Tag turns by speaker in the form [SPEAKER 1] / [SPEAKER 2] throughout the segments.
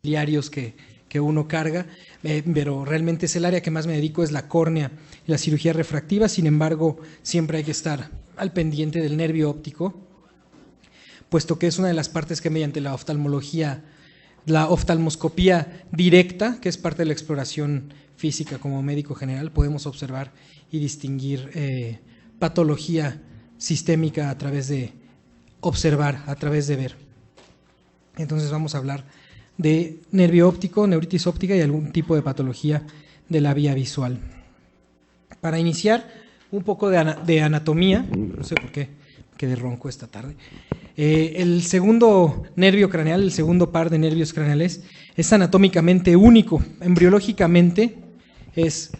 [SPEAKER 1] diarios que uno carga, pero realmente es el área que más me dedico, es la córnea y la cirugía refractiva. Sin embargo, siempre hay que estar al pendiente del nervio óptico, puesto que es una de las partes que mediante la oftalmología, la oftalmoscopía directa, que es parte de la exploración física como médico general, podemos observar y distinguir patología sistémica a través de observar, a través de ver. Entonces vamos a hablar de nervio óptico, neuritis óptica y algún tipo de patología de la vía visual. Para iniciar, un poco de anatomía, no sé por qué quedé ronco esta tarde. El segundo nervio craneal, el segundo par de nervios craneales, es anatómicamente único. Embriológicamente es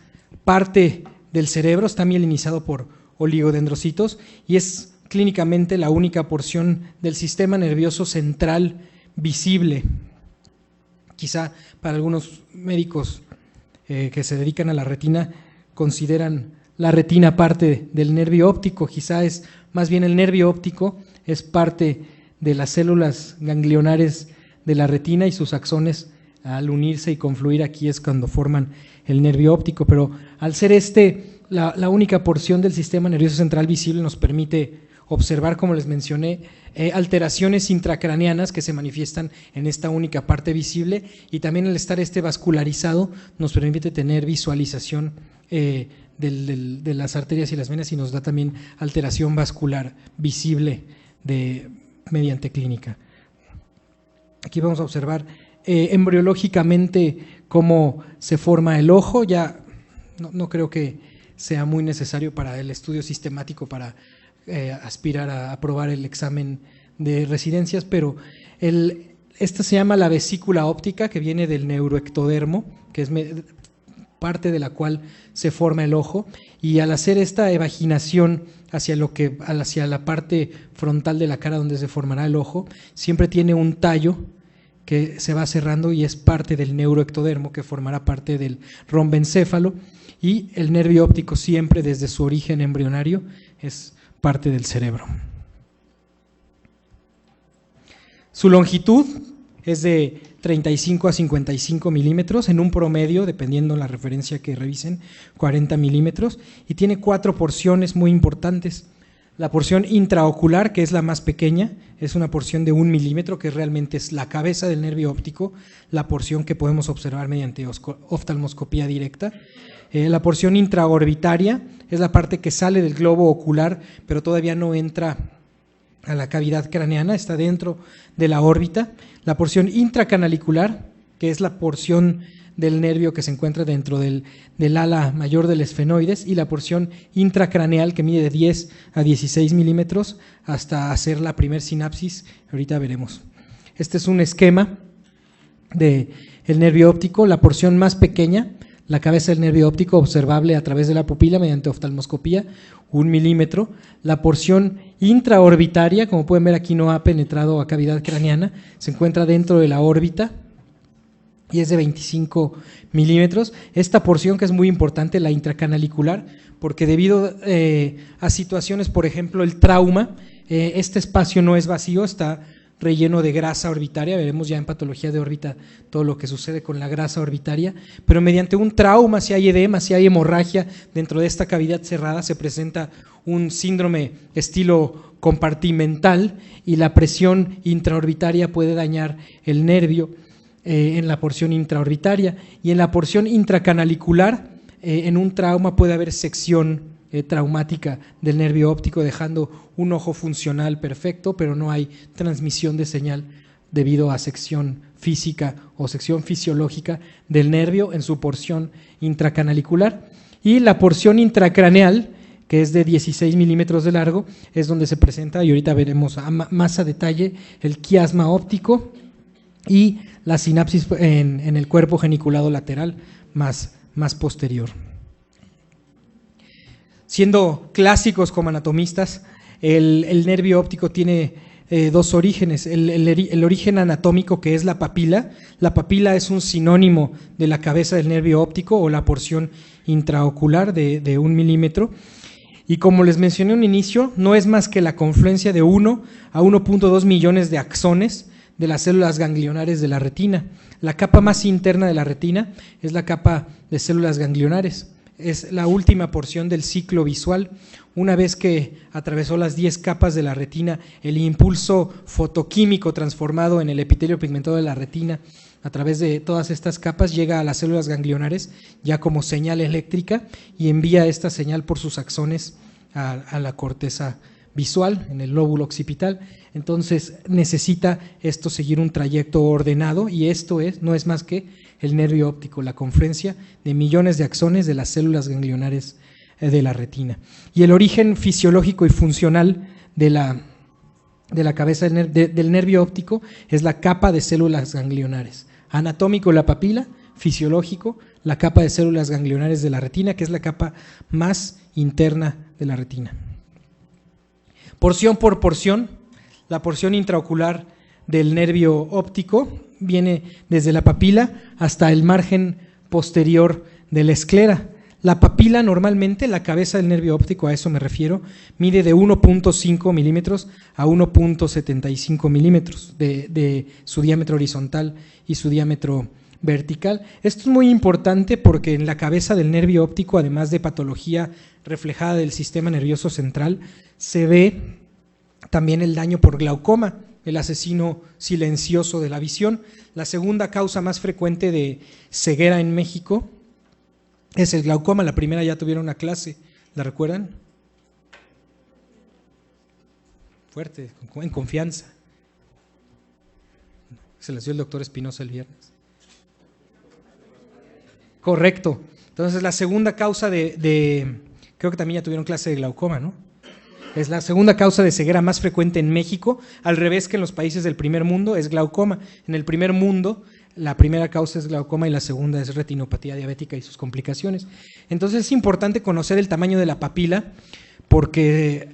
[SPEAKER 1] parte del cerebro, está mielinizado por oligodendrocitos y es clínicamente la única porción del sistema nervioso central visible. Quizá para algunos médicos que se dedican a la retina consideran la retina parte del nervio óptico, quizá es más bien el nervio óptico es parte de las células ganglionares de la retina y sus axones al unirse y confluir aquí es cuando forman el nervio óptico, pero al ser la única porción del sistema nervioso central visible nos permite observar, como les mencioné, alteraciones intracraneanas que se manifiestan en esta única parte visible y también al estar vascularizado nos permite tener visualización de las arterias y las venas y nos da también alteración vascular visible mediante clínica. Aquí vamos a observar embriológicamente cómo se forma el ojo. Ya no creo que sea muy necesario para el estudio sistemático para aspirar a aprobar el examen de residencias, pero esta se llama la vesícula óptica, que viene del neuroectodermo, que es parte de la cual se forma el ojo, y al hacer esta evaginación hacia la parte frontal de la cara donde se formará el ojo, siempre tiene un tallo que se va cerrando y es parte del neuroectodermo que formará parte del rombencéfalo, y el nervio óptico siempre desde su origen embrionario es parte del cerebro. Su longitud es de 35 a 55 milímetros, en un promedio, dependiendo la referencia que revisen, 40 milímetros, y tiene 4 porciones muy importantes. La porción intraocular, que es la más pequeña, es una porción de 1 milímetro, que realmente es la cabeza del nervio óptico, la porción que podemos observar mediante oftalmoscopía directa. La porción intraorbitaria es la parte que sale del globo ocular, pero todavía no entra a la cavidad craneana, está dentro de la órbita. La porción intracanalicular, que es la porción del nervio que se encuentra dentro del ala mayor del esfenoides, y la porción intracraneal, que mide de 10 a 16 milímetros hasta hacer la primer sinapsis. Ahorita veremos. Este es un esquema del nervio óptico. La porción más pequeña, la cabeza del nervio óptico, observable a través de la pupila mediante oftalmoscopía, 1 milímetro. La porción intraorbitaria, como pueden ver aquí, no ha penetrado a cavidad craneana, se encuentra dentro de la órbita y es de 25 milímetros. Esta porción, que es muy importante, la intracanalicular, porque debido a situaciones, por ejemplo, el trauma, este espacio no es vacío, está relleno de grasa orbitaria. Veremos ya en patología de órbita todo lo que sucede con la grasa orbitaria, pero mediante un trauma, si hay edema, si hay hemorragia dentro de esta cavidad cerrada, se presenta un síndrome estilo compartimental y la presión intraorbitaria puede dañar el nervio en la porción intraorbitaria, y en la porción intracanalicular en un trauma puede haber sección traumática del nervio óptico, dejando un ojo funcional perfecto, pero no hay transmisión de señal debido a sección física o sección fisiológica del nervio en su porción intracanalicular. Y la porción intracraneal, que es de 16 milímetros de largo, es donde se presenta, y ahorita veremos más a detalle, el quiasma óptico y la sinapsis en el cuerpo geniculado lateral más posterior. Siendo clásicos como anatomistas, el nervio óptico tiene dos orígenes. El origen anatómico, que es la papila. La papila es un sinónimo de la cabeza del nervio óptico o la porción intraocular de 1 milímetro. Y como les mencioné en un inicio, no es más que la confluencia de 1 a 1.2 millones de axones de las células ganglionares de la retina. La capa más interna de la retina es la capa de células ganglionares. Es la última porción del ciclo visual. Una vez que atravesó las 10 capas de la retina, el impulso fotoquímico transformado en el epitelio pigmentado de la retina a través de todas estas capas llega a las células ganglionares ya como señal eléctrica y envía esta señal por sus axones a la corteza visual, en el lóbulo occipital. Entonces necesita esto seguir un trayecto ordenado y esto no es más que el nervio óptico, la confluencia de millones de axones de las células ganglionares de la retina. Y el origen fisiológico y funcional de la cabeza del nervio óptico es la capa de células ganglionares. Anatómico, la papila; fisiológico, la capa de células ganglionares de la retina, que es la capa más interna de la retina. Porción por porción, la porción intraocular del nervio óptico viene desde la papila hasta el margen posterior de la esclera. La papila normalmente, la cabeza del nervio óptico, a eso me refiero, mide de 1.5 milímetros a 1.75 milímetros de su diámetro horizontal y su diámetro vertical. Esto es muy importante porque en la cabeza del nervio óptico, además de patología reflejada del sistema nervioso central, se ve también el daño por glaucoma, el asesino silencioso de la visión. La segunda causa más frecuente de ceguera en México es el glaucoma. La primera ya tuvieron una clase, ¿la recuerdan? Fuerte, en confianza. Se las dio el doctor Espinosa el viernes. Correcto. Entonces la segunda causa creo que también ya tuvieron clase de glaucoma, ¿no? Es la segunda causa de ceguera más frecuente en México, al revés que en los países del primer mundo, es glaucoma. En el primer mundo, la primera causa es glaucoma y la segunda es retinopatía diabética y sus complicaciones. Entonces es importante conocer el tamaño de la papila porque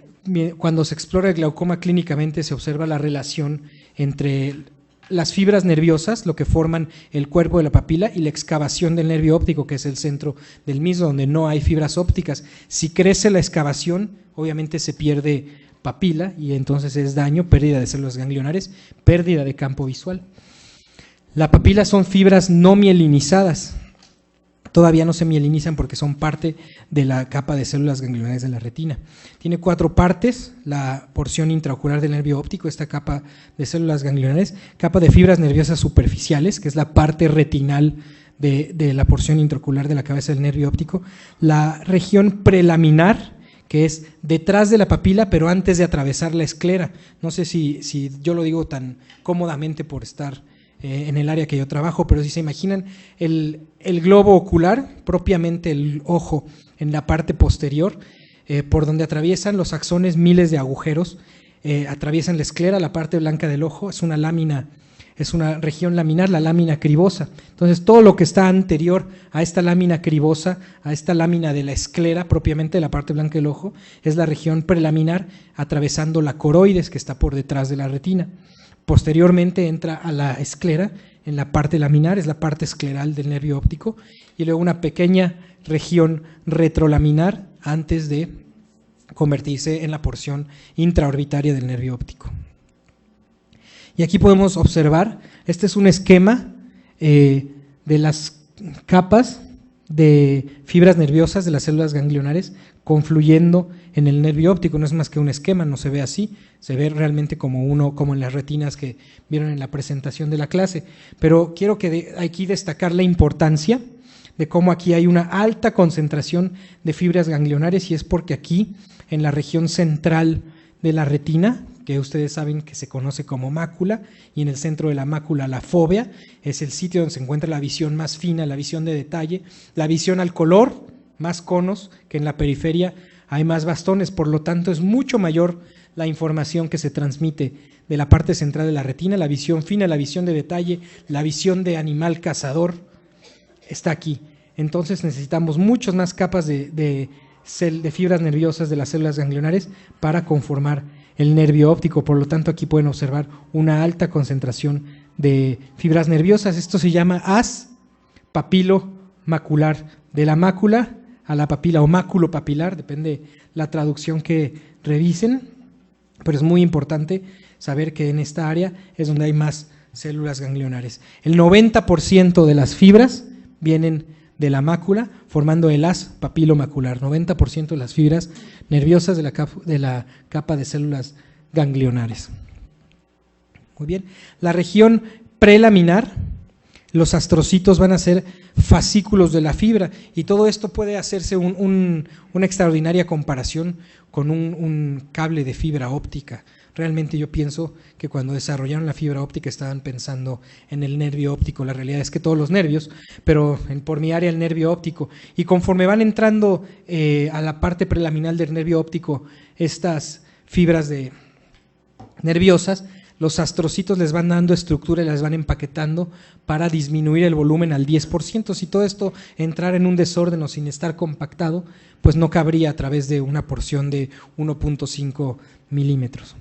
[SPEAKER 1] cuando se explora el glaucoma clínicamente se observa la relación entre las fibras nerviosas, lo que forman el cuerpo de la papila, y la excavación del nervio óptico, que es el centro del mismo, donde no hay fibras ópticas. Si crece la excavación, obviamente se pierde papila y entonces es daño, pérdida de células ganglionares, pérdida de campo visual. La papila son fibras no mielinizadas. Todavía no se mielinizan porque son parte de la capa de células ganglionares de la retina. Tiene 4 partes: la porción intraocular del nervio óptico, esta capa de células ganglionares; capa de fibras nerviosas superficiales, que es la parte retinal de la porción intraocular de la cabeza del nervio óptico; la región prelaminar, que es detrás de la papila pero antes de atravesar la esclera. No sé si yo lo digo tan cómodamente por estar en el área que yo trabajo, pero si se imaginan el globo ocular, propiamente el ojo en la parte posterior, por donde atraviesan los axones miles de agujeros, atraviesan la esclera, la parte blanca del ojo, es una lámina, es una región laminar, la lámina cribosa. Entonces todo lo que está anterior a esta lámina cribosa, a esta lámina de la esclera, propiamente de la parte blanca del ojo, es la región prelaminar, atravesando la coroides, que está por detrás de la retina. Posteriormente entra a la esclera en la parte laminar, es la parte escleral del nervio óptico, y luego una pequeña región retrolaminar antes de convertirse en la porción intraorbitaria del nervio óptico. Y aquí podemos observar, este es un esquema de las capas de fibras nerviosas de las células ganglionares confluyendo en el nervio óptico. No es más que un esquema, no se ve así, se ve realmente como en las retinas que vieron en la presentación de la clase. Pero quiero aquí destacar la importancia de cómo aquí hay una alta concentración de fibras ganglionares, y es porque aquí, en la región central de la retina, que ustedes saben que se conoce como mácula, y en el centro de la mácula la fóvea, es el sitio donde se encuentra la visión más fina, la visión de detalle, la visión al color, más conos, que en la periferia hay más bastones, por lo tanto es mucho mayor la información que se transmite de la parte central de la retina. La visión fina, la visión de detalle, la visión de animal cazador está aquí. Entonces necesitamos muchas más capas de fibras nerviosas de las células ganglionares para conformar el nervio óptico. Por lo tanto, aquí pueden observar una alta concentración de fibras nerviosas. Esto se llama haz papilomacular, de la mácula a la papila o máculo papilar, depende la traducción que revisen, pero es muy importante saber que en esta área es donde hay más células ganglionares. El 90% de las fibras vienen de la mácula, formando el haz papilomacular. 90% de las fibras nerviosas de la capa de células ganglionares. Muy bien. La región prelaminar, los astrocitos van a ser fascículos de la fibra, y todo esto puede hacerse una extraordinaria comparación con un cable de fibra óptica. Realmente yo pienso que cuando desarrollaron la fibra óptica estaban pensando en el nervio óptico. La realidad es que todos los nervios, pero por mi área el nervio óptico. Y conforme van entrando a la parte prelaminar del nervio óptico estas fibras nerviosas, los astrocitos les van dando estructura y las van empaquetando para disminuir el volumen al 10%. Si todo esto entrara en un desorden o sin estar compactado, pues no cabría a través de una porción de 1.5 milímetros.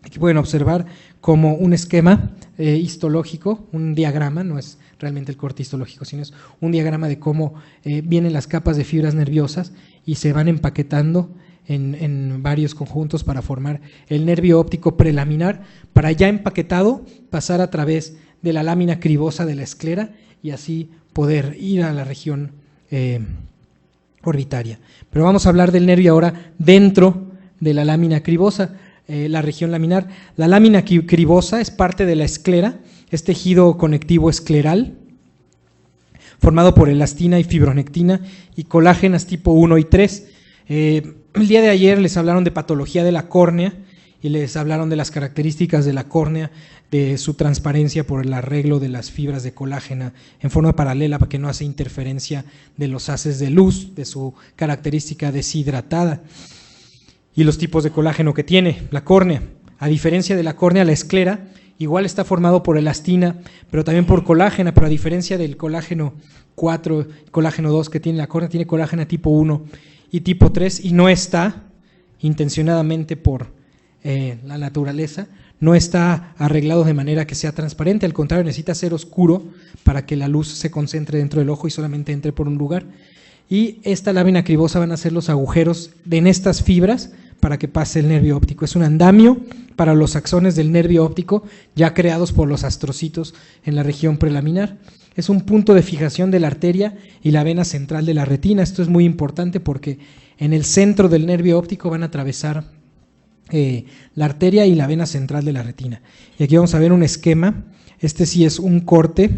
[SPEAKER 1] Aquí pueden observar como un esquema histológico, un diagrama, no es realmente el corte histológico, sino es un diagrama de cómo vienen las capas de fibras nerviosas y se van empaquetando en varios conjuntos para formar el nervio óptico prelaminar, para ya empaquetado pasar a través de la lámina cribosa de la esclera y así poder ir a la región orbitaria. Pero vamos a hablar del nervio ahora dentro de la lámina cribosa. La región laminar. La lámina cribosa es parte de la esclera, es tejido conectivo escleral, formado por elastina y fibronectina y colágenas tipo 1 y 3. El día de ayer les hablaron de patología de la córnea y les hablaron de las características de la córnea, de su transparencia por el arreglo de las fibras de colágena en forma paralela para que no hace interferencia de los haces de luz, de su característica deshidratada. Y los tipos de colágeno que tiene la córnea. A diferencia de la córnea, la esclera igual está formado por elastina, pero también por colágena, pero a diferencia del colágeno 4, colágeno 2 que tiene la córnea, tiene colágeno tipo 1 y tipo 3, y no está, intencionadamente por la naturaleza, no está arreglado de manera que sea transparente, al contrario, necesita ser oscuro para que la luz se concentre dentro del ojo y solamente entre por un lugar. Y esta lámina cribosa van a ser los agujeros en estas fibras para que pase el nervio óptico. Es un andamio para los axones del nervio óptico ya creados por los astrocitos en la región prelaminar. Es un punto de fijación de la arteria y la vena central de la retina. Esto es muy importante porque en el centro del nervio óptico van a atravesar la arteria y la vena central de la retina. Y aquí vamos a ver un esquema. Este sí es un corte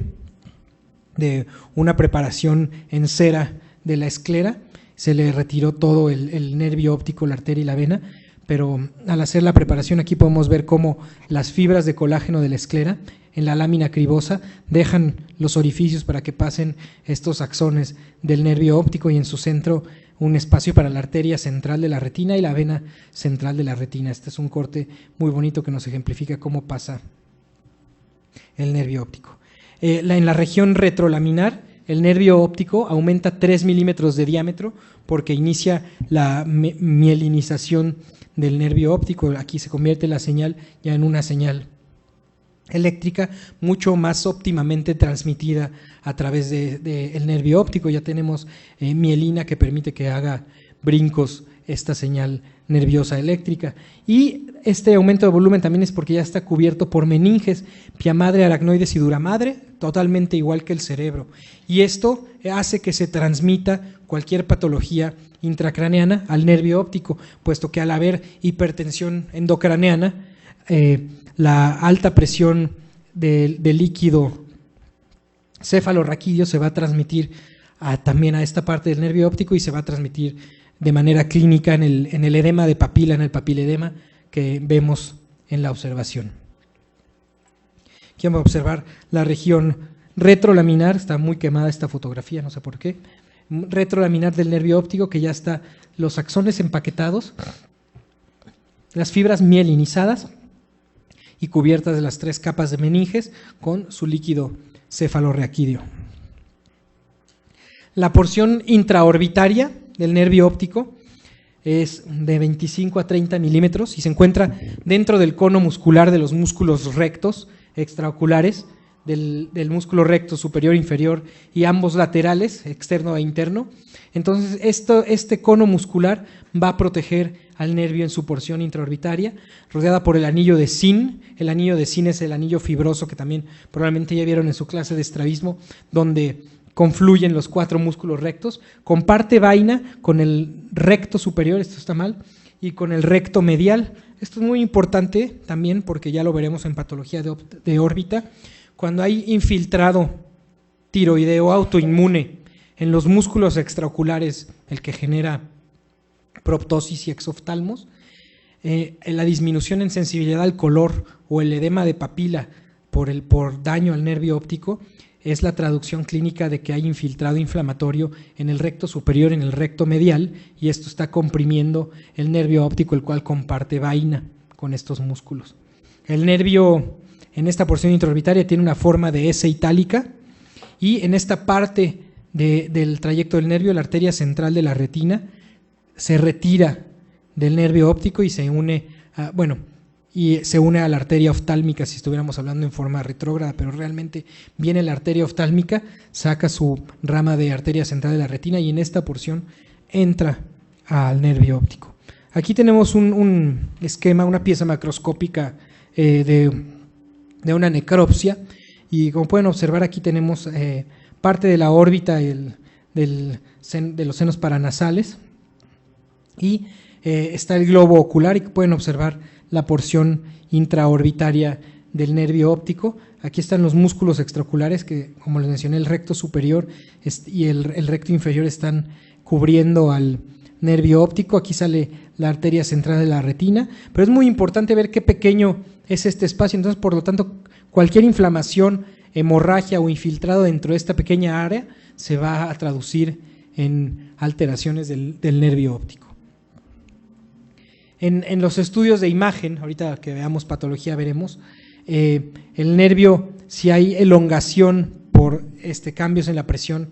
[SPEAKER 1] de una preparación en cera de la esclera. Se le retiró todo el nervio óptico, la arteria y la vena, pero al hacer la preparación aquí podemos ver cómo las fibras de colágeno de la esclera en la lámina cribosa dejan los orificios para que pasen estos axones del nervio óptico y en su centro un espacio para la arteria central de la retina y la vena central de la retina. Este es un corte muy bonito que nos ejemplifica cómo pasa el nervio óptico. En la región retrolaminar, el nervio óptico aumenta 3 milímetros de diámetro porque inicia la mielinización del nervio óptico. Aquí se convierte la señal ya en una señal eléctrica mucho más óptimamente transmitida a través del nervio óptico. Ya tenemos mielina que permite que haga brincos esta señal nerviosa eléctrica. Y este aumento de volumen también es porque ya está cubierto por meninges, pia madre, aracnoides y dura madre, totalmente igual que el cerebro. Y esto hace que se transmita cualquier patología intracraneana al nervio óptico, puesto que al haber hipertensión endocraneana, la alta presión del líquido cefalorraquídeo se va a transmitir también a esta parte del nervio óptico y se va a transmitir de manera clínica en el edema de papila, en el papiledema que vemos en la observación. Aquí vamos a observar la región retrolaminar, está muy quemada esta fotografía, no sé por qué, retrolaminar del nervio óptico que ya está los axones empaquetados, las fibras mielinizadas y cubiertas de las 3 capas de meninges con su líquido cefalorraquídeo. La porción intraorbitaria del nervio óptico es de 25 a 30 milímetros y se encuentra dentro del cono muscular de los músculos rectos extraoculares del músculo recto superior e inferior y ambos laterales, externo e interno. Entonces, este cono muscular va a proteger al nervio en su porción intraorbitaria, rodeada por el anillo de Zinn. El anillo de Zinn es el anillo fibroso que también probablemente ya vieron en su clase de estrabismo, donde confluyen los 4 músculos rectos. Comparte vaina con el recto superior, esto está mal, y con el recto medial. Esto es muy importante también porque ya lo veremos en patología de órbita. Cuando hay infiltrado tiroideo autoinmune en los músculos extraoculares, el que genera proptosis y exoftalmos, la disminución en sensibilidad al color o el edema de papila por daño al nervio óptico es la traducción clínica de que hay infiltrado inflamatorio en el recto superior, en el recto medial, y esto está comprimiendo el nervio óptico, el cual comparte vaina con estos músculos. El nervio en esta porción intraorbitaria tiene una forma de S itálica, y en esta parte del trayecto del nervio, la arteria central de la retina se retira del nervio óptico y se une a la arteria oftálmica, si estuviéramos hablando en forma retrógrada, pero realmente viene la arteria oftálmica, saca su rama de arteria central de la retina y en esta porción entra al nervio óptico. Aquí tenemos un esquema, una pieza macroscópica de una necropsia, y como pueden observar aquí tenemos parte de la órbita de los senos paranasales, y está el globo ocular, y pueden observar la porción intraorbitaria del nervio óptico. Aquí están los músculos extraoculares que, como les mencioné, el recto superior y el recto inferior están cubriendo al nervio óptico. Aquí sale la arteria central de la retina, pero es muy importante ver qué pequeño es este espacio. Entonces, por lo tanto, cualquier inflamación, hemorragia o infiltrado dentro de esta pequeña área se va a traducir en alteraciones del nervio óptico. En los estudios de imagen, ahorita que veamos patología veremos, el nervio, si hay elongación por cambios en la presión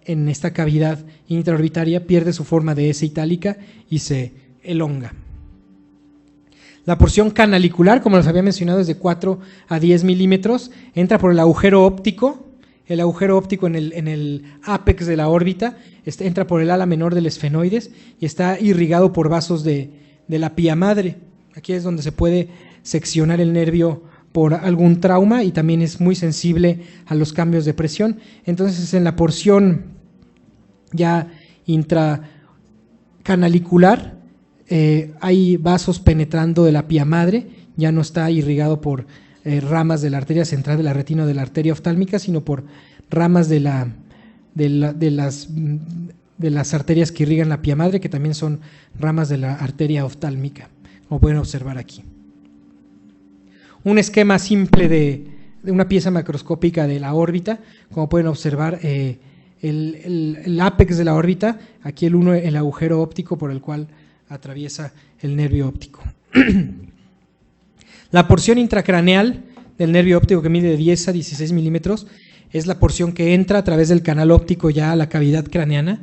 [SPEAKER 1] en esta cavidad intraorbitaria, pierde su forma de S itálica y se elonga. La porción canalicular, como les había mencionado, es de 4 a 10 milímetros, entra por el agujero óptico. El agujero óptico en el ápex de la órbita entra por el ala menor del esfenoides y está irrigado por vasos de la pía madre. Aquí es donde se puede seccionar el nervio por algún trauma y también es muy sensible a los cambios de presión. Entonces, en la porción ya intracanalicular hay vasos penetrando de la pía madre, ya no está irrigado por ramas de la arteria central de la retina o de la arteria oftálmica, sino por ramas de las arterias que irrigan la pía madre, que también son ramas de la arteria oftálmica, como pueden observar aquí. Un esquema simple de una pieza macroscópica de la órbita, como pueden observar, el ápex de la órbita, aquí el agujero óptico por el cual atraviesa el nervio óptico. La porción intracraneal del nervio óptico, que mide de 10 a 16 milímetros, es la porción que entra a través del canal óptico ya a la cavidad craneana,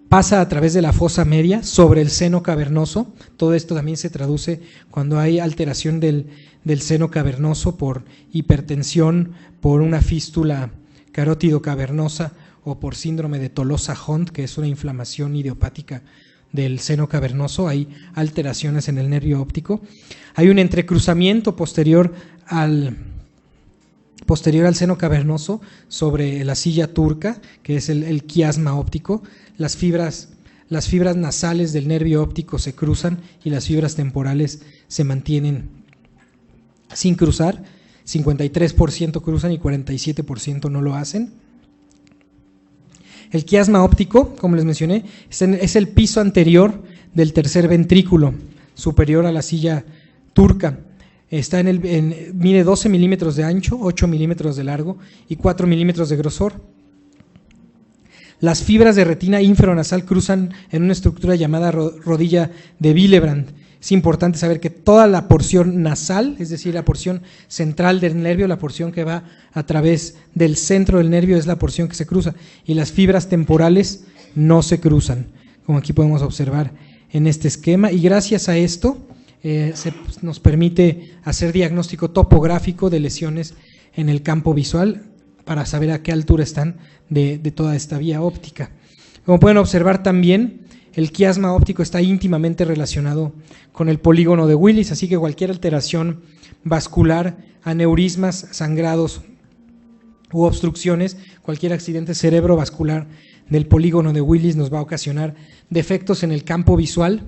[SPEAKER 1] pasa a través de la fosa media sobre el seno cavernoso. Todo esto también se traduce cuando hay alteración del seno cavernoso por hipertensión, por una fístula carótido cavernosa o por síndrome de Tolosa-Hunt, que es una inflamación idiopática del seno cavernoso. Hay alteraciones en el nervio óptico. Hay un entrecruzamiento posterior al seno cavernoso sobre la silla turca, que es el quiasma óptico. Las fibras nasales del nervio óptico se cruzan y las fibras temporales se mantienen sin cruzar. 53% cruzan y 47% no lo hacen. El quiasma óptico, como les mencioné, es el piso anterior del tercer ventrículo superior a la silla turca. Mide 12 milímetros de ancho, 8 milímetros de largo y 4 milímetros de grosor. Las fibras de retina inferonasal cruzan en una estructura llamada rodilla de Willebrand. Es importante saber que toda la porción nasal, es decir, la porción central del nervio, la porción que va a través del centro del nervio, es la porción que se cruza, y las fibras temporales no se cruzan, como aquí podemos observar en este esquema, y gracias a esto nos permite hacer diagnóstico topográfico de lesiones en el campo visual para saber a qué altura están de toda esta vía óptica. Como pueden observar también, el quiasma óptico está íntimamente relacionado con el polígono de Willis, así que cualquier alteración vascular, aneurismas, sangrados u obstrucciones, cualquier accidente cerebrovascular del polígono de Willis nos va a ocasionar defectos en el campo visual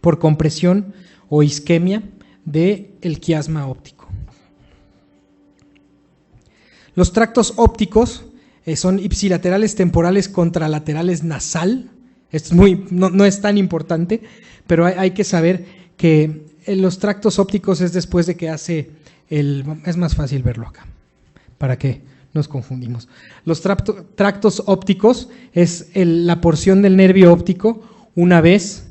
[SPEAKER 1] por compresión o isquemia del quiasma óptico. Los tractos ópticos son ipsilaterales temporales contralaterales nasal. Esto no es tan importante, pero hay que saber que los tractos ópticos es después de que hace es más fácil verlo acá, para que nos confundimos. Los tractos ópticos es la porción del nervio óptico una vez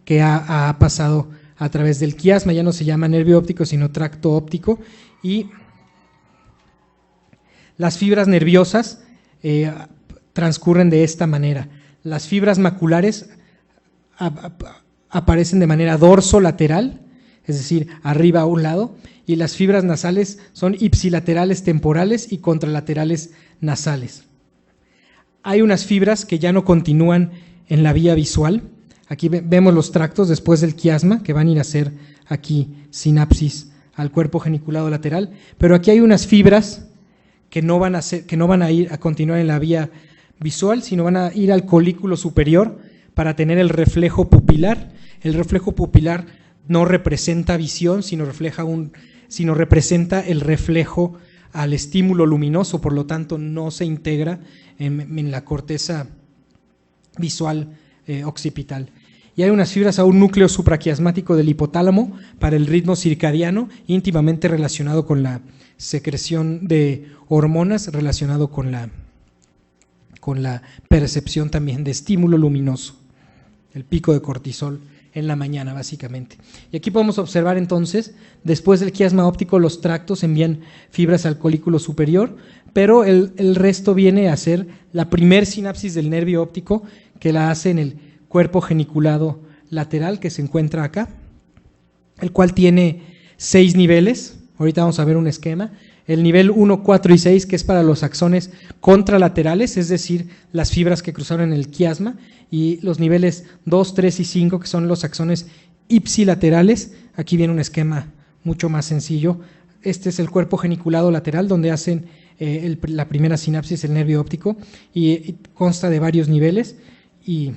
[SPEAKER 1] que ha pasado a través del quiasma, ya no se llama nervio óptico sino tracto óptico, y las fibras nerviosas transcurren de esta manera. Las fibras maculares aparecen de manera dorsolateral, es decir, arriba a un lado, y las fibras nasales son ipsilaterales temporales y contralaterales nasales. Hay unas fibras que ya no continúan en la vía visual. Aquí vemos los tractos después del quiasma, que van a ir a hacer aquí sinapsis al cuerpo geniculado lateral, pero aquí hay unas fibras que no van a ir a continuar en la vía visual, sino van a ir al colículo superior para tener el reflejo pupilar. El reflejo pupilar no representa visión, sino representa el reflejo al estímulo luminoso, por lo tanto no se integra en la corteza visual occipital. Y hay unas fibras a un núcleo supraquiasmático del hipotálamo para el ritmo circadiano, íntimamente relacionado con la secreción de hormonas, relacionado con la percepción también de estímulo luminoso, el pico de cortisol en la mañana básicamente. Y aquí podemos observar entonces, después del quiasma óptico los tractos envían fibras al colículo superior, pero el resto viene a ser la primer sinapsis del nervio óptico, que la hace en el cuerpo geniculado lateral que se encuentra acá, el cual tiene 6 niveles. Ahorita vamos a ver un esquema. El nivel 1, 4 y 6, que es para los axones contralaterales, es decir, las fibras que cruzaron el quiasma, y los niveles 2, 3 y 5, que son los axones ipsilaterales. Aquí viene un esquema mucho más sencillo. Este es el cuerpo geniculado lateral, donde hacen la primera sinapsis, el nervio óptico, y consta de varios niveles, y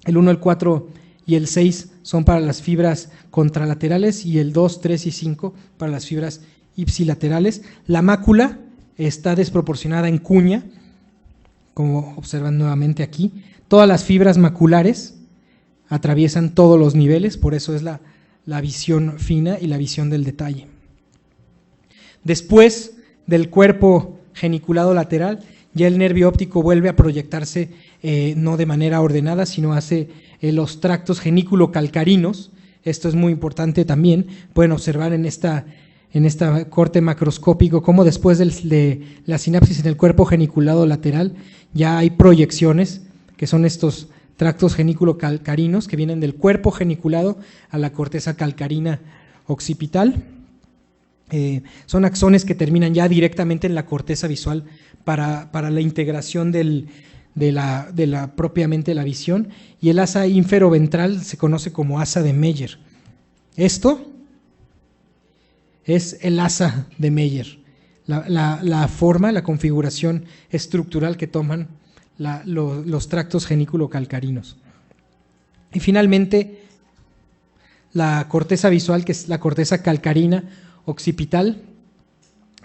[SPEAKER 1] el 1, el 4 y el 6 son para las fibras contralaterales, y el 2, 3 y 5 para las fibras ipsilaterales. La mácula está desproporcionada en cuña, como observan nuevamente aquí. Todas las fibras maculares atraviesan todos los niveles, por eso es la visión fina y la visión del detalle. Después del cuerpo geniculado lateral, ya el nervio óptico vuelve a proyectarse no de manera ordenada, sino hace los tractos genículo-calcarinos. Esto es muy importante también. Pueden observar en esta corte macroscópico cómo después de la sinapsis en el cuerpo geniculado lateral ya hay proyecciones, que son estos tractos genículo-calcarinos que vienen del cuerpo geniculado a la corteza calcarina occipital. Son axones que terminan ya directamente en la corteza visual para la integración de la propiamente la visión, y el asa inferoventral se conoce como asa de Meyer. Esto es el asa de Meyer, la forma, la configuración estructural que toman los tractos genículo-calcarinos. Y finalmente, la corteza visual, que es la corteza calcarina occipital,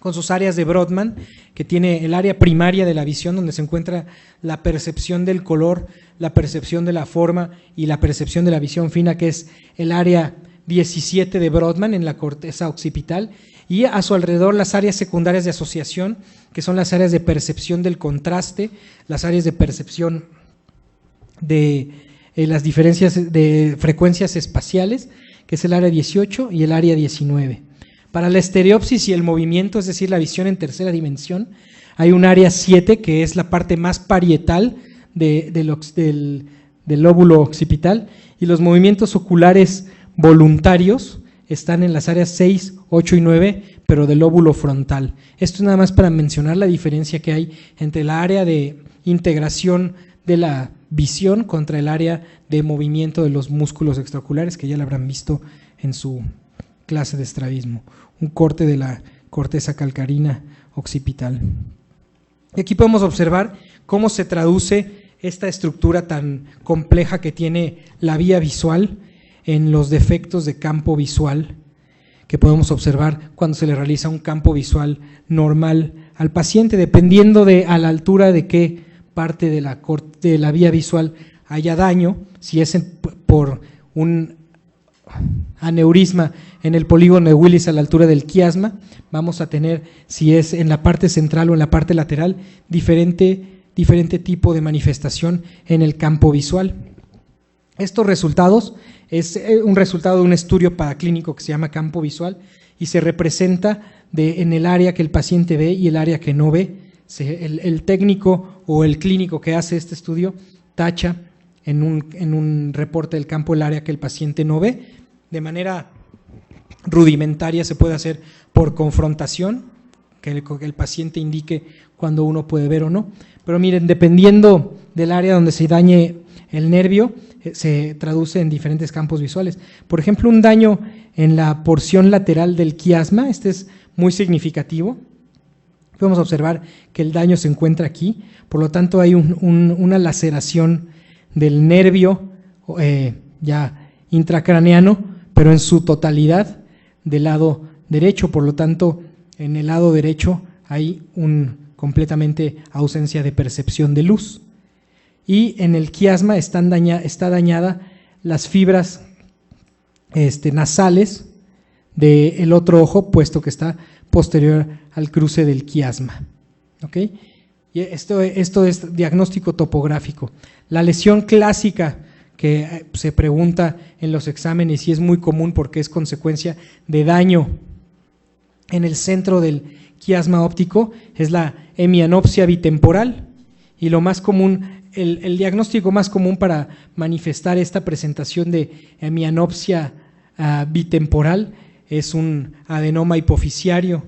[SPEAKER 1] con sus áreas de Brodmann, que tiene el área primaria de la visión, donde se encuentra la percepción del color, la percepción de la forma y la percepción de la visión fina, que es el área 17 de Brodmann en la corteza occipital, y a su alrededor las áreas secundarias de asociación, que son las áreas de percepción del contraste, las áreas de percepción de las diferencias de frecuencias espaciales, que es el área 18 y el área 19. Para la estereopsis y el movimiento, es decir, la visión en tercera dimensión, hay un área 7, que es la parte más parietal del lóbulo occipital, y los movimientos oculares voluntarios están en las áreas 6, 8 y 9, pero del lóbulo frontal. Esto es nada más para mencionar la diferencia que hay entre la área de integración de la visión contra el área de movimiento de los músculos extraoculares, que ya lo habrán visto en su clase de estrabismo. Un corte de la corteza calcarina occipital. Y aquí podemos observar cómo se traduce esta estructura tan compleja que tiene la vía visual en los defectos de campo visual que podemos observar cuando se le realiza un campo visual normal al paciente, dependiendo a la altura de qué parte de la vía visual haya daño, si es por un aneurisma en el polígono de Willis a la altura del quiasma, vamos a tener, si es en la parte central o en la parte lateral, diferente tipo de manifestación en el campo visual. Estos resultados es un resultado de un estudio paraclínico que se llama campo visual y se representa en el área que el paciente ve y el área que no ve. El técnico o el clínico que hace este estudio tacha en un reporte del campo el área que el paciente no ve. De manera rudimentaria se puede hacer por confrontación, que el paciente indique cuando uno puede ver o no. Pero miren, dependiendo del área donde se dañe el nervio, se traduce en diferentes campos visuales. Por ejemplo, un daño en la porción lateral del quiasma, este es muy significativo. Podemos observar que el daño se encuentra aquí, por lo tanto hay una laceración del nervio ya intracraneano, pero en su totalidad del lado derecho, por lo tanto en el lado derecho hay completamente ausencia de percepción de luz. Y en el quiasma está dañada las fibras nasales del otro ojo, puesto que está posterior al cruce del quiasma. ¿Okay? Y esto es diagnóstico topográfico. La lesión clásica que se pregunta en los exámenes y es muy común porque es consecuencia de daño en el centro del quiasma óptico es la hemianopsia bitemporal, y lo más común, el diagnóstico más común para manifestar esta presentación de hemianopsia bitemporal es un adenoma hipoficiario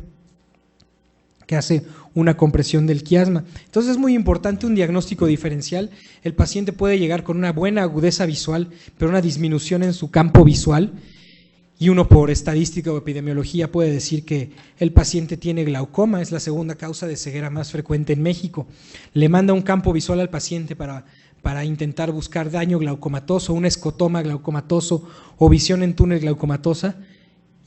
[SPEAKER 1] que hace una compresión del quiasma. Entonces es muy importante un diagnóstico diferencial. El paciente puede llegar con una buena agudeza visual, pero una disminución en su campo visual, y uno por estadística o epidemiología puede decir que el paciente tiene glaucoma, es la segunda causa de ceguera más frecuente en México. Le manda un campo visual al paciente para intentar buscar daño glaucomatoso, un escotoma glaucomatoso o visión en túnel glaucomatosa,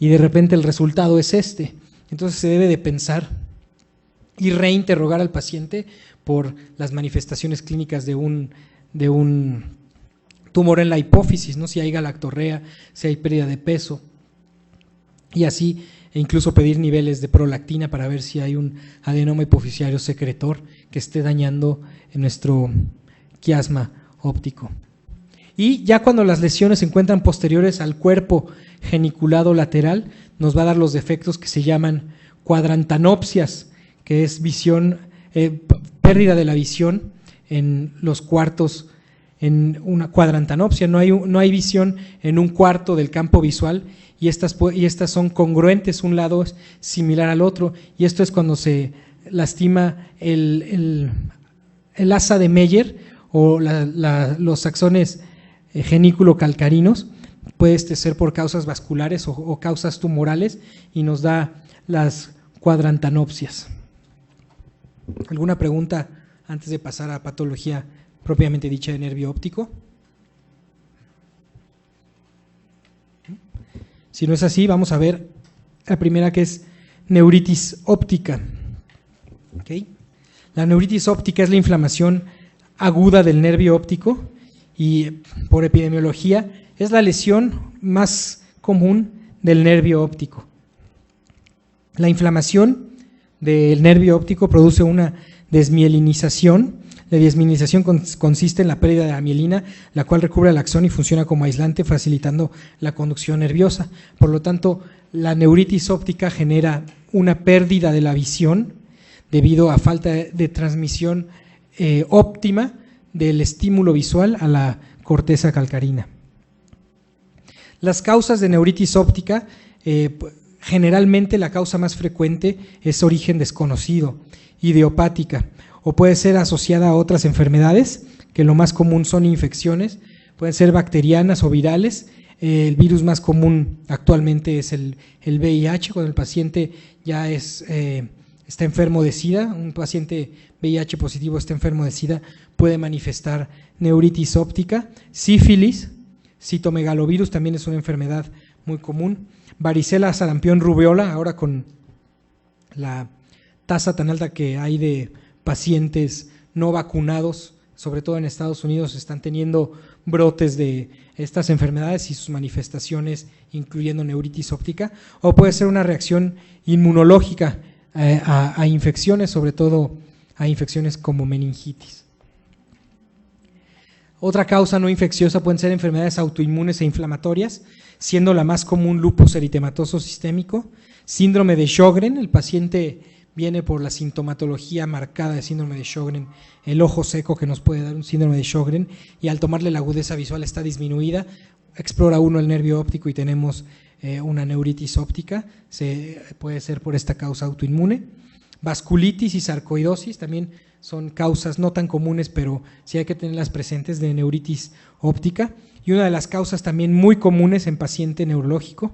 [SPEAKER 1] y de repente el resultado es este. Entonces se debe de pensar y reinterrogar al paciente por las manifestaciones clínicas de un tumor en la hipófisis, ¿no? Si hay galactorrea, si hay pérdida de peso, y así, e incluso pedir niveles de prolactina para ver si hay un adenoma hipofisiario secretor que esté dañando en nuestro quiasma óptico. Y ya cuando las lesiones se encuentran posteriores al cuerpo geniculado lateral, nos va a dar los defectos que se llaman cuadrantanopsias, que es pérdida de la visión en los cuartos, en una cuadrantanopsia, no hay visión en un cuarto del campo visual, y estas son congruentes, un lado es similar al otro, y esto es cuando se lastima el asa de Meyer o los axones genículo-calcarinos. Puede ser por causas vasculares o causas tumorales, y nos da las cuadrantanopsias. ¿Alguna pregunta antes de pasar a patología propiamente dicha de nervio óptico? Si no es así, vamos a ver la primera, que es neuritis óptica. ¿Okay? La neuritis óptica es la inflamación aguda del nervio óptico, y por epidemiología es la lesión más común del nervio óptico. La inflamación del nervio óptico produce una desmielinización. La desmielinización consiste en la pérdida de la mielina, la cual recubre el axón y funciona como aislante, facilitando la conducción nerviosa. Por lo tanto, la neuritis óptica genera una pérdida de la visión debido a falta de transmisión óptima del estímulo visual a la corteza calcarina. Las causas de neuritis óptica, generalmente la causa más frecuente es origen desconocido, idiopática, o puede ser asociada a otras enfermedades, que lo más común son infecciones, pueden ser bacterianas o virales. El virus más común actualmente es el VIH, cuando el paciente ya está enfermo de SIDA. Un paciente VIH positivo está enfermo de SIDA, puede manifestar neuritis óptica. Sífilis, citomegalovirus también es una enfermedad muy común. Varicela, sarampión, rubiola, ahora con la tasa tan alta que hay de pacientes no vacunados, sobre todo en Estados Unidos, están teniendo brotes de estas enfermedades y sus manifestaciones, incluyendo neuritis óptica, o puede ser una reacción inmunológica a infecciones, sobre todo a infecciones como meningitis. Otra causa no infecciosa pueden ser enfermedades autoinmunes e inflamatorias, siendo la más común lupus eritematoso sistémico, síndrome de Sjögren. El paciente viene por la sintomatología marcada de síndrome de Sjögren, el ojo seco que nos puede dar un síndrome de Sjögren, y al tomarle la agudeza visual está disminuida, explora uno el nervio óptico y tenemos una neuritis óptica, puede ser por esta causa autoinmune. Vasculitis y sarcoidosis también son causas no tan comunes, pero sí hay que tenerlas presentes, de neuritis óptica. Y una de las causas también muy comunes en paciente neurológico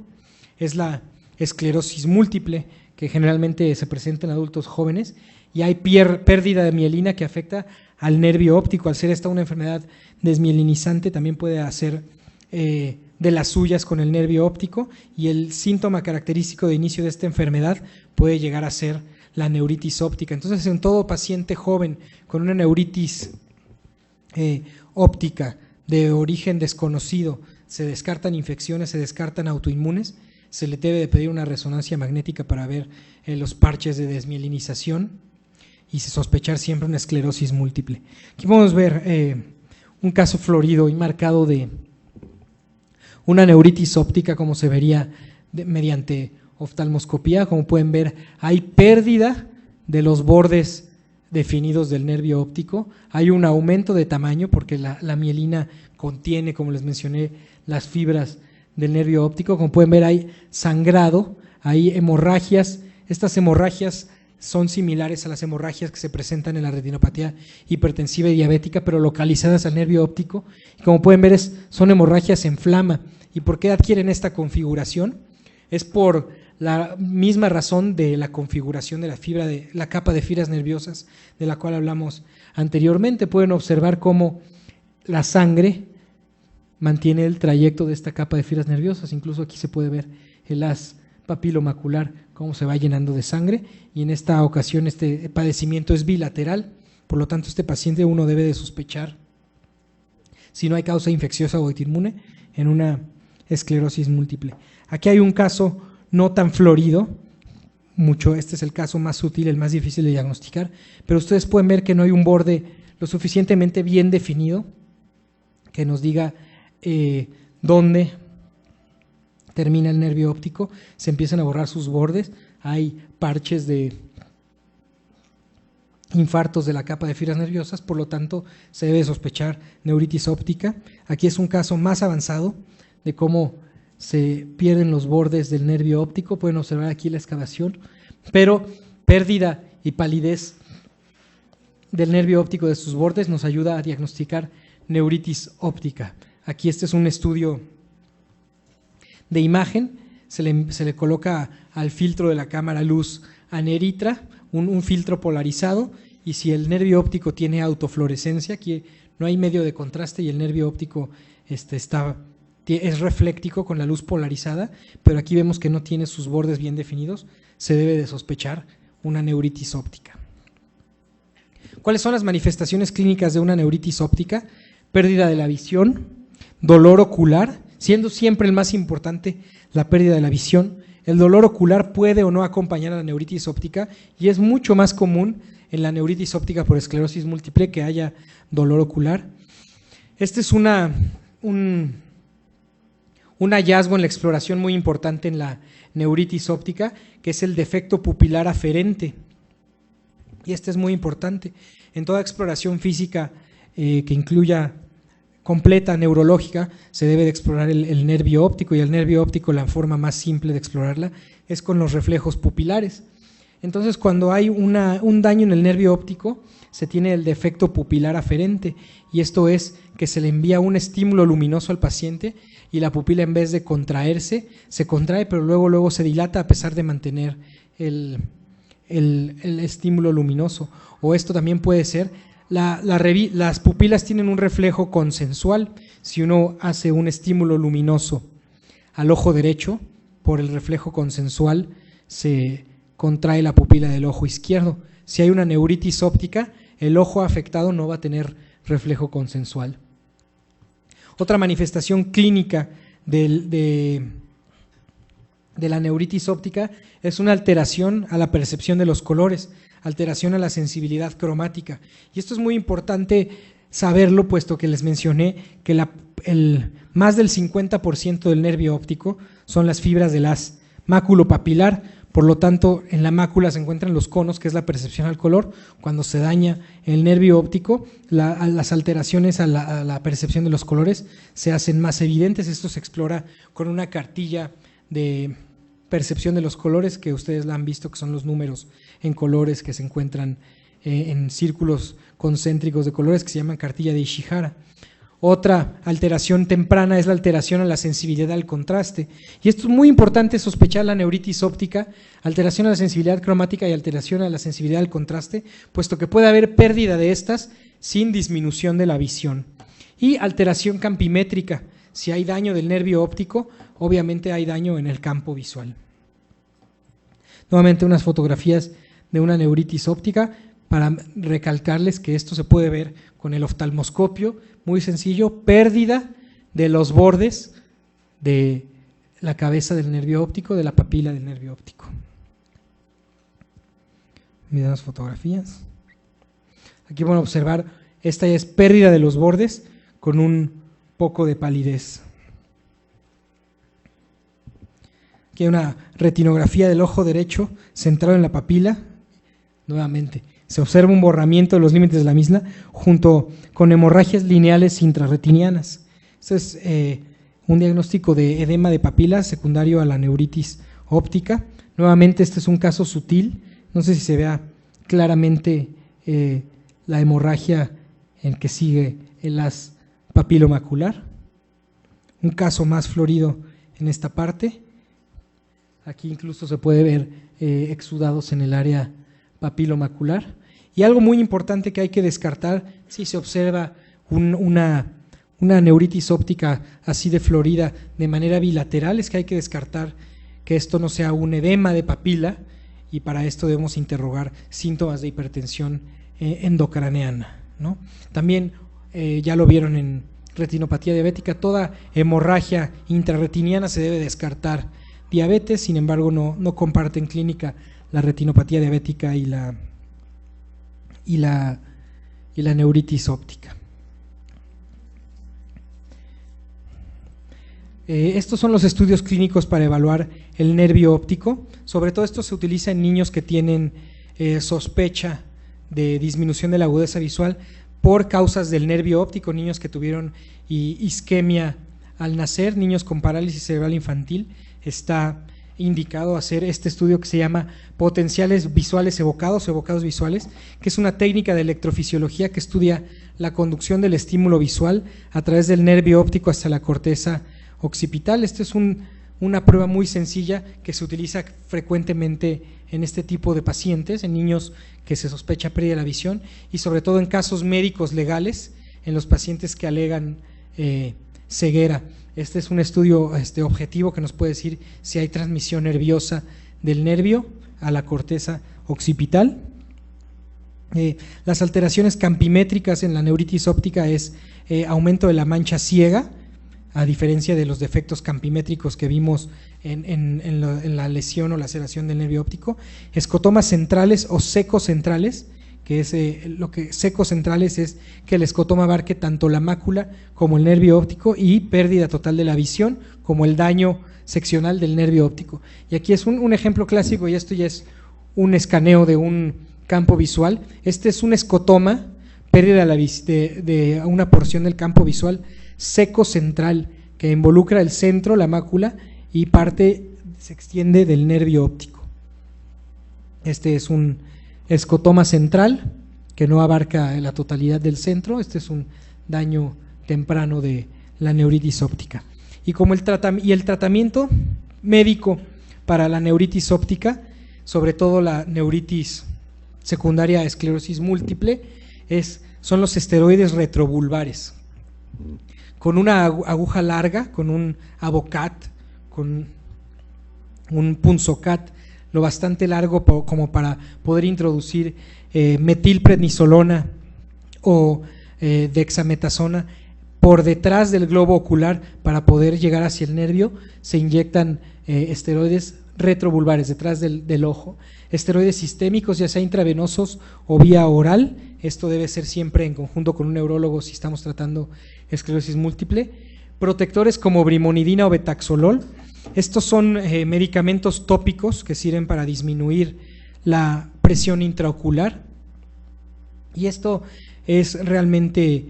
[SPEAKER 1] es la esclerosis múltiple, que generalmente se presenta en adultos jóvenes, y hay pérdida de mielina que afecta al nervio óptico. Al ser esta una enfermedad desmielinizante, también puede hacer de las suyas con el nervio óptico, y el síntoma característico de inicio de esta enfermedad puede llegar a ser la neuritis óptica. Entonces, en todo paciente joven con una neuritis óptica de origen desconocido, se descartan infecciones, se descartan autoinmunes, se le debe de pedir una resonancia magnética para ver los parches de desmielinización y sospechar siempre una esclerosis múltiple. Aquí podemos ver un caso florido y marcado de una neuritis óptica, como se vería mediante oftalmoscopía. Como pueden ver, hay pérdida de los bordes definidos del nervio óptico, hay un aumento de tamaño porque la mielina contiene, como les mencioné, las fibras del nervio óptico. Como pueden ver, hay sangrado, hay hemorragias. Estas hemorragias son similares a las hemorragias que se presentan en la retinopatía hipertensiva y diabética, pero localizadas al nervio óptico. Y como pueden ver, son hemorragias en flama. ¿Y por qué adquieren esta configuración? Es por la misma razón de la configuración de la capa de fibras nerviosas de la cual hablamos anteriormente. Pueden observar cómo la sangre mantiene el trayecto de esta capa de fibras nerviosas. Incluso aquí se puede ver el haz papilomacular, cómo se va llenando de sangre, y en esta ocasión este padecimiento es bilateral. Por lo tanto, este paciente uno debe de sospechar, si no hay causa infecciosa o autoinmune, en una esclerosis múltiple. Aquí hay un caso no tan florido, este es el caso más sutil, el más difícil de diagnosticar, pero ustedes pueden ver que no hay un borde lo suficientemente bien definido que nos diga dónde termina el nervio óptico. Se empiezan a borrar sus bordes, hay parches de infartos de la capa de fibras nerviosas, por lo tanto se debe sospechar neuritis óptica. Aquí es un caso más avanzado de cómo se pierden los bordes del nervio óptico. Pueden observar aquí la excavación, pero pérdida y palidez del nervio óptico de sus bordes nos ayuda a diagnosticar neuritis óptica. Aquí este es un estudio de imagen, se le coloca al filtro de la cámara luz aneritra, un filtro polarizado, y si el nervio óptico tiene autofluorescencia, aquí no hay medio de contraste y el nervio óptico es refléctico con la luz polarizada, pero aquí vemos que no tiene sus bordes bien definidos, se debe de sospechar una neuritis óptica. ¿Cuáles son las manifestaciones clínicas de una neuritis óptica? Pérdida de la visión, dolor ocular, siendo siempre el más importante la pérdida de la visión. El dolor ocular puede o no acompañar a la neuritis óptica, y es mucho más común en la neuritis óptica por esclerosis múltiple que haya dolor ocular. Este es un hallazgo en la exploración muy importante en la neuritis óptica, que es el defecto pupilar aferente. Y este es muy importante. En toda exploración física que incluya completa neurológica se debe de explorar el nervio óptico, y el nervio óptico, la forma más simple de explorarla es con los reflejos pupilares. Entonces, cuando hay un daño en el nervio óptico, se tiene el defecto pupilar aferente, y esto es que se le envía un estímulo luminoso al paciente y la pupila, en vez de contraerse, se contrae, pero luego se dilata a pesar de mantener el estímulo luminoso. O esto también puede ser, las pupilas tienen un reflejo consensual. Si uno hace un estímulo luminoso al ojo derecho, por el reflejo consensual se contrae la pupila del ojo izquierdo. Si hay una neuritis óptica, el ojo afectado no va a tener reflejo consensual. Otra manifestación clínica de la neuritis óptica es una alteración a la percepción de los colores, alteración a la sensibilidad cromática. Y esto es muy importante saberlo, puesto que les mencioné que más del 50% del nervio óptico son las fibras del haz máculo-papilar. Por lo tanto, en la mácula se encuentran los conos, que es la percepción al color. Cuando se daña el nervio óptico, las alteraciones a la percepción de los colores se hacen más evidentes. Esto se explora con una cartilla de percepción de los colores, que ustedes la han visto, que son los números en colores que se encuentran en círculos concéntricos de colores, que se llaman cartilla de Ishihara. Otra alteración temprana es la alteración a la sensibilidad al contraste, y esto es muy importante sospechar la neuritis óptica, alteración a la sensibilidad cromática y alteración a la sensibilidad al contraste, puesto que puede haber pérdida de estas sin disminución de la visión. Y alteración campimétrica, si hay daño del nervio óptico, obviamente hay daño en el campo visual. Nuevamente unas fotografías de una neuritis óptica para recalcarles que esto se puede ver con el oftalmoscopio, muy sencillo, pérdida de los bordes de la cabeza del nervio óptico, de la papila del nervio óptico. Miren las fotografías. Aquí van a observar, esta ya es pérdida de los bordes con un poco de palidez. Aquí hay una retinografía del ojo derecho centrado en la papila, nuevamente. Se observa un borramiento de los límites de la misma junto con hemorragias lineales intrarretinianas. Esto es un diagnóstico de edema de papilas secundario a la neuritis óptica. Nuevamente, este es un caso sutil. No sé si se vea claramente la hemorragia en que sigue el haz papilomacular. Un caso más florido en esta parte. Aquí incluso se puede ver exudados en el área papilomacular. Y algo muy importante que hay que descartar, si se observa una neuritis óptica así de florida de manera bilateral, es que hay que descartar que esto no sea un edema de papila, y para esto debemos interrogar síntomas de hipertensión endocraneana, ¿no? También ya lo vieron en retinopatía diabética, toda hemorragia intrarretiniana se debe descartar diabetes. Sin embargo, no comparte en clínica la retinopatía diabética y la neuritis óptica. Estos son los estudios clínicos para evaluar el nervio óptico. Sobre todo esto se utiliza en niños que tienen sospecha de disminución de la agudeza visual por causas del nervio óptico, niños que tuvieron isquemia al nacer, niños con parálisis cerebral infantil. Está indicado hacer este estudio que se llama potenciales visuales evocados o evocados visuales, que es una técnica de electrofisiología que estudia la conducción del estímulo visual a través del nervio óptico hasta la corteza occipital. Esta es una prueba muy sencilla que se utiliza frecuentemente en este tipo de pacientes, en niños que se sospecha pérdida de la visión, y sobre todo en casos médicos legales, en los pacientes que alegan ceguera. Este es un estudio objetivo que nos puede decir si hay transmisión nerviosa del nervio a la corteza occipital. Las alteraciones campimétricas en la neuritis óptica es aumento de la mancha ciega, a diferencia de los defectos campimétricos que vimos en la lesión o laceración del nervio óptico. Escotomas centrales o secos centrales, que es secos centrales es que el escotoma abarque tanto la mácula como el nervio óptico, y pérdida total de la visión como el daño seccional del nervio óptico. Y aquí es un ejemplo clásico, y esto ya es un escaneo de un campo visual. Este es un escotoma pérdida de una porción del campo visual seco central que involucra el centro, la mácula, y parte se extiende del nervio óptico. Este es un escotoma central que no abarca la totalidad del centro. Este es un daño temprano de la neuritis óptica. Y el tratamiento médico para la neuritis óptica, sobre todo la neuritis secundaria a esclerosis múltiple, son los esteroides retrovulvares. Con una aguja larga, con un Avocat, con un punzocat, lo bastante largo como para poder introducir metilprednisolona o dexametasona por detrás del globo ocular para poder llegar hacia el nervio. Se inyectan esteroides retrovulvares detrás del ojo, esteroides sistémicos, ya sea intravenosos o vía oral. Esto debe ser siempre en conjunto con un neurólogo si estamos tratando esclerosis múltiple. Protectores como brimonidina o betaxolol. Estos son medicamentos tópicos que sirven para disminuir la presión intraocular, y esto es realmente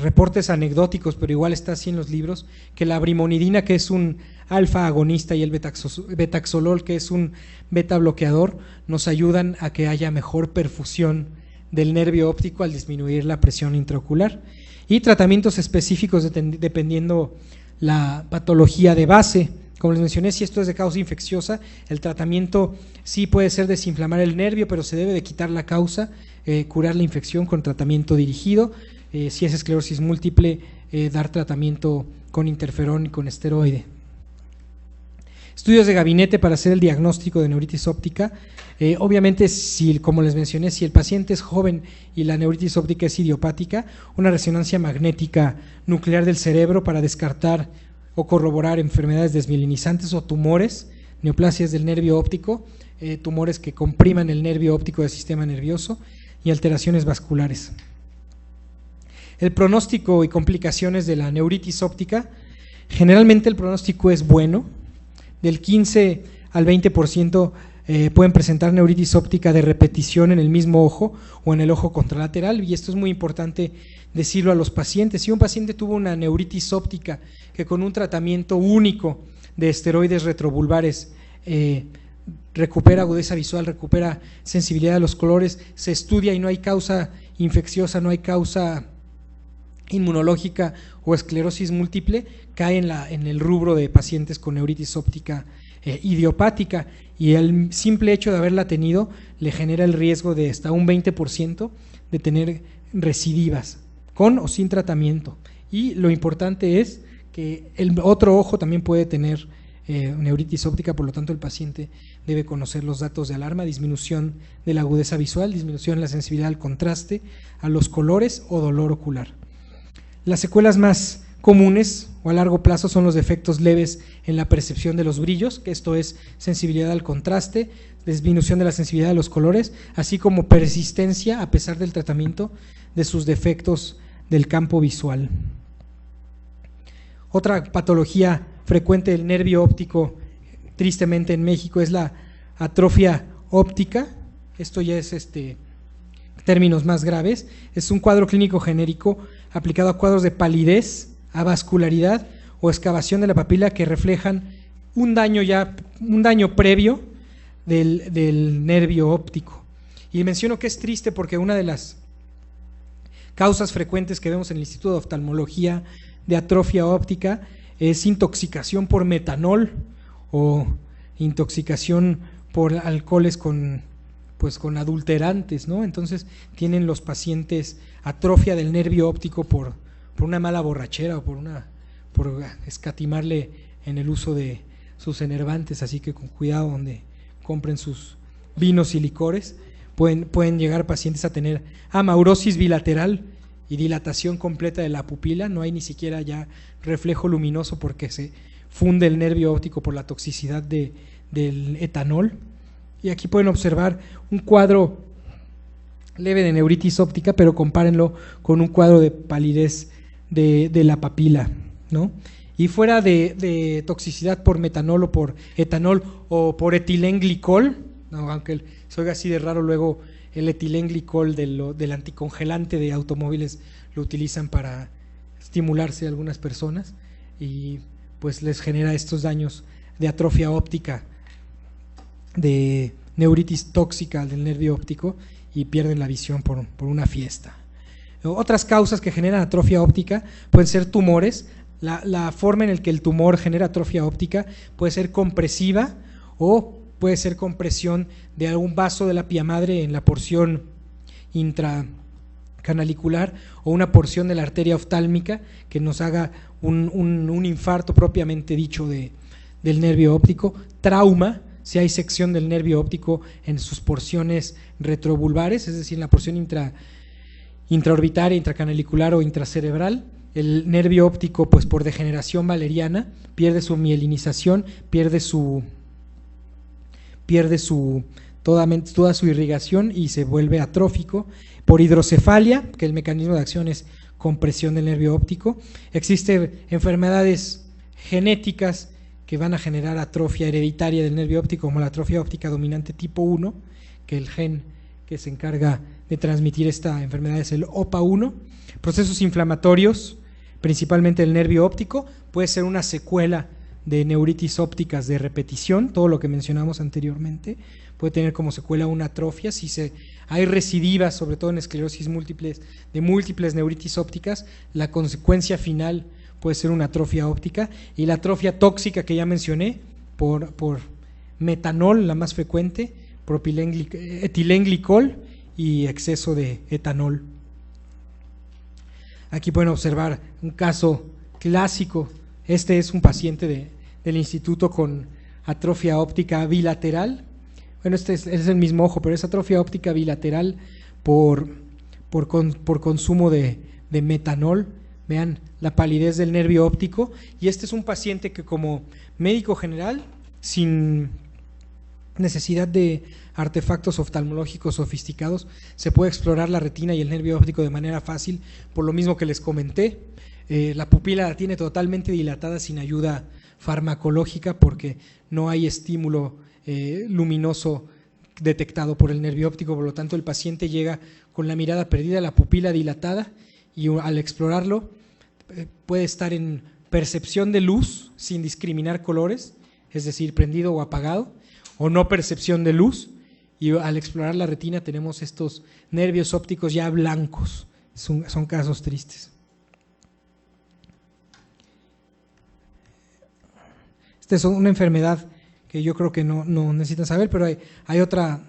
[SPEAKER 1] reportes anecdóticos, pero igual está así en los libros, que la brimonidina, que es un alfa agonista, y el betaxolol, que es un beta bloqueador, nos ayudan a que haya mejor perfusión del nervio óptico al disminuir la presión intraocular. Y tratamientos específicos dependiendo la patología de base. Como les mencioné, si esto es de causa infecciosa, el tratamiento sí puede ser desinflamar el nervio, pero se debe de quitar la causa, curar la infección con tratamiento dirigido. Si es esclerosis múltiple, dar tratamiento con interferón y con esteroide. Estudios de gabinete para hacer el diagnóstico de neuritis óptica. Obviamente, como les mencioné, si el paciente es joven y la neuritis óptica es idiopática, una resonancia magnética nuclear del cerebro para descartar o corroborar enfermedades desmielinizantes o tumores, neoplasias del nervio óptico, tumores que compriman el nervio óptico del sistema nervioso, y alteraciones vasculares. El pronóstico y complicaciones de la neuritis óptica. Generalmente el pronóstico es bueno, del 15 al 20% pueden presentar neuritis óptica de repetición en el mismo ojo o en el ojo contralateral, y esto es muy importante decirlo a los pacientes. Si un paciente tuvo una neuritis óptica que con un tratamiento único de esteroides retrovulvares recupera agudeza visual, recupera sensibilidad a los colores, se estudia y no hay causa infecciosa, no hay causa inmunológica o esclerosis múltiple, cae en el rubro de pacientes con neuritis óptica idiopática, y el simple hecho de haberla tenido le genera el riesgo de hasta un 20% de tener recidivas, con o sin tratamiento. Y lo importante es que el otro ojo también puede tener neuritis óptica, por lo tanto el paciente debe conocer los datos de alarma: disminución de la agudeza visual, disminución de la sensibilidad al contraste, a los colores o dolor ocular. Las secuelas más comunes o a largo plazo son los defectos leves en la percepción de los brillos, que esto es sensibilidad al contraste, disminución de la sensibilidad a los colores, así como persistencia, a pesar del tratamiento, de sus defectos del campo visual. Otra patología frecuente del nervio óptico, tristemente en México, es la atrofia óptica. Esto ya es términos más graves. Es un cuadro clínico genérico aplicado a cuadros de palidez, avascularidad o excavación de la papila que reflejan un daño previo del nervio óptico. Y menciono que es triste porque una de las causas frecuentes que vemos en el Instituto de Oftalmología de atrofia óptica es intoxicación por metanol o intoxicación por alcoholes con adulterantes, ¿no? Entonces tienen los pacientes atrofia del nervio óptico por una mala borrachera o por escatimarle en el uso de sus enervantes, así que con cuidado donde compren sus vinos y licores. Pueden llegar pacientes a tener amaurosis bilateral y dilatación completa de la pupila, no hay ni siquiera ya reflejo luminoso porque se funde el nervio óptico por la toxicidad del etanol. Y aquí pueden observar un cuadro leve de neuritis óptica, pero compárenlo con un cuadro de palidez de la papila, ¿no? Y fuera de toxicidad por metanol o por etanol o por etilenglicol, no, aunque se oiga así de raro luego el etilenglicol del anticongelante de automóviles lo utilizan para estimularse a algunas personas y pues les genera estos daños de atrofia óptica, de neuritis tóxica del nervio óptico y pierden la visión por una fiesta. Otras causas que generan atrofia óptica pueden ser tumores. La forma en la que el tumor genera atrofia óptica puede ser compresiva o puede ser compresión de algún vaso de la pía madre en la porción intracanalicular o una porción de la arteria oftálmica que nos haga un infarto propiamente dicho del nervio óptico. Trauma, si hay sección del nervio óptico en sus porciones retrovulvares, es decir, en la porción intraorbitaria, intracanalicular o intracerebral. El nervio óptico, pues por degeneración valeriana, pierde su mielinización, pierde toda su irrigación y se vuelve atrófico. Por hidrocefalia, que el mecanismo de acción es compresión del nervio óptico. Existen enfermedades genéticas que van a generar atrofia hereditaria del nervio óptico, como la atrofia óptica dominante tipo 1, que el gen que se encarga de transmitir esta enfermedad es el OPA1. Procesos inflamatorios, principalmente el nervio óptico, puede ser una secuela de neuritis ópticas de repetición, todo lo que mencionamos anteriormente, puede tener como secuela una atrofia. Si hay recidivas, sobre todo en esclerosis múltiples, de múltiples neuritis ópticas, la consecuencia final puede ser una atrofia óptica. Y la atrofia tóxica que ya mencioné, por metanol, la más frecuente, etilenglicol y exceso de etanol. Aquí pueden observar un caso clásico. Este es un paciente del instituto con atrofia óptica bilateral. Bueno, este es el mismo ojo, pero es atrofia óptica bilateral por consumo de metanol. Vean la palidez del nervio óptico. Y este es un paciente que, como médico general, sin necesidad de artefactos oftalmológicos sofisticados, se puede explorar la retina y el nervio óptico de manera fácil, por lo mismo que les comenté. La pupila la tiene totalmente dilatada sin ayuda farmacológica porque no hay estímulo luminoso detectado por el nervio óptico, por lo tanto el paciente llega con la mirada perdida, la pupila dilatada, y al explorarlo puede estar en percepción de luz sin discriminar colores, es decir, prendido o apagado, o no percepción de luz, y al explorar la retina tenemos estos nervios ópticos ya blancos. Son casos tristes. Esta es una enfermedad que yo creo que no necesitan saber, pero hay otra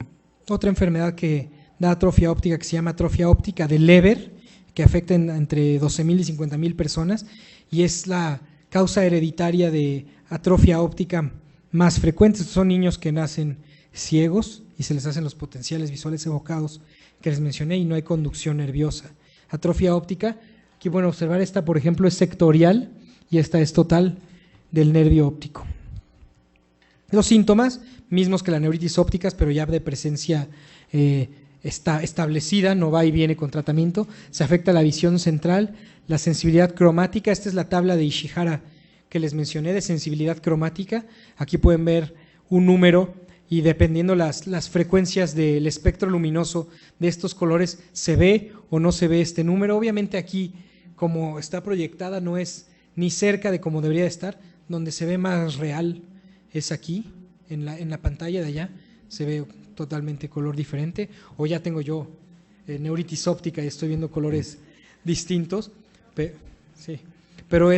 [SPEAKER 1] enfermedad que da atrofia óptica que se llama atrofia óptica de Leber, que afecta entre 12.000 y 50.000 personas, y es la causa hereditaria de atrofia óptica más frecuente. Son niños que nacen ciegos y se les hacen los potenciales visuales evocados que les mencioné y no hay conducción nerviosa. Atrofia óptica, aquí bueno observar, esta por ejemplo es sectorial y esta es total del nervio óptico. Los síntomas, mismos que la neuritis ópticas, pero ya de presencia está establecida, no va y viene con tratamiento. Se afecta la visión central, la sensibilidad cromática. Esta es la tabla de Ishihara que les mencioné de sensibilidad cromática. Aquí pueden ver un número y dependiendo las frecuencias del espectro luminoso de estos colores, se ve o no se ve este número. Obviamente aquí, como está proyectada, no es ni cerca de como debería estar. Donde se ve más real es aquí, en la pantalla de allá, se ve totalmente color diferente, o ya tengo yo neuritis óptica y estoy viendo colores distintos, sí. Pero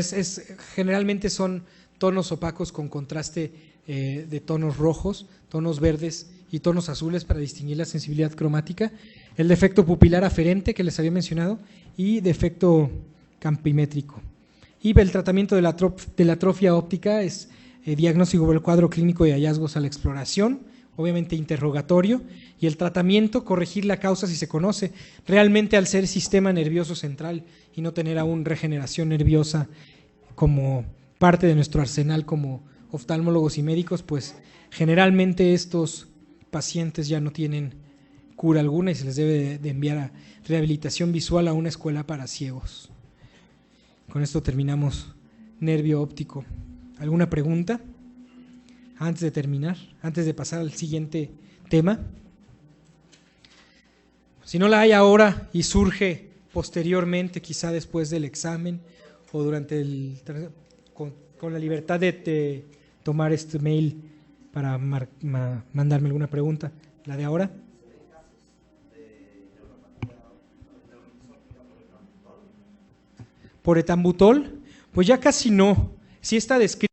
[SPEAKER 1] generalmente son tonos opacos con contraste de tonos rojos, tonos verdes y tonos azules para distinguir la sensibilidad cromática. El defecto pupilar aferente que les había mencionado y defecto campimétrico. Y el tratamiento de la atrofia óptica es diagnóstico por el cuadro clínico de hallazgos a la exploración, obviamente interrogatorio, y el tratamiento, corregir la causa si se conoce. Realmente al ser sistema nervioso central y no tener aún regeneración nerviosa como parte de nuestro arsenal como oftalmólogos y médicos, pues generalmente estos pacientes ya no tienen cura alguna y se les debe de enviar a rehabilitación visual a una escuela para ciegos. Con esto terminamos nervio óptico. ¿Alguna pregunta antes de terminar, antes de pasar al siguiente tema? Si no la hay ahora y surge posteriormente, quizá después del examen o durante con la libertad de tomar este mail para mandarme alguna pregunta. ¿La de ahora? ¿Por etambutol? Pues ya casi no. Sí está descrito.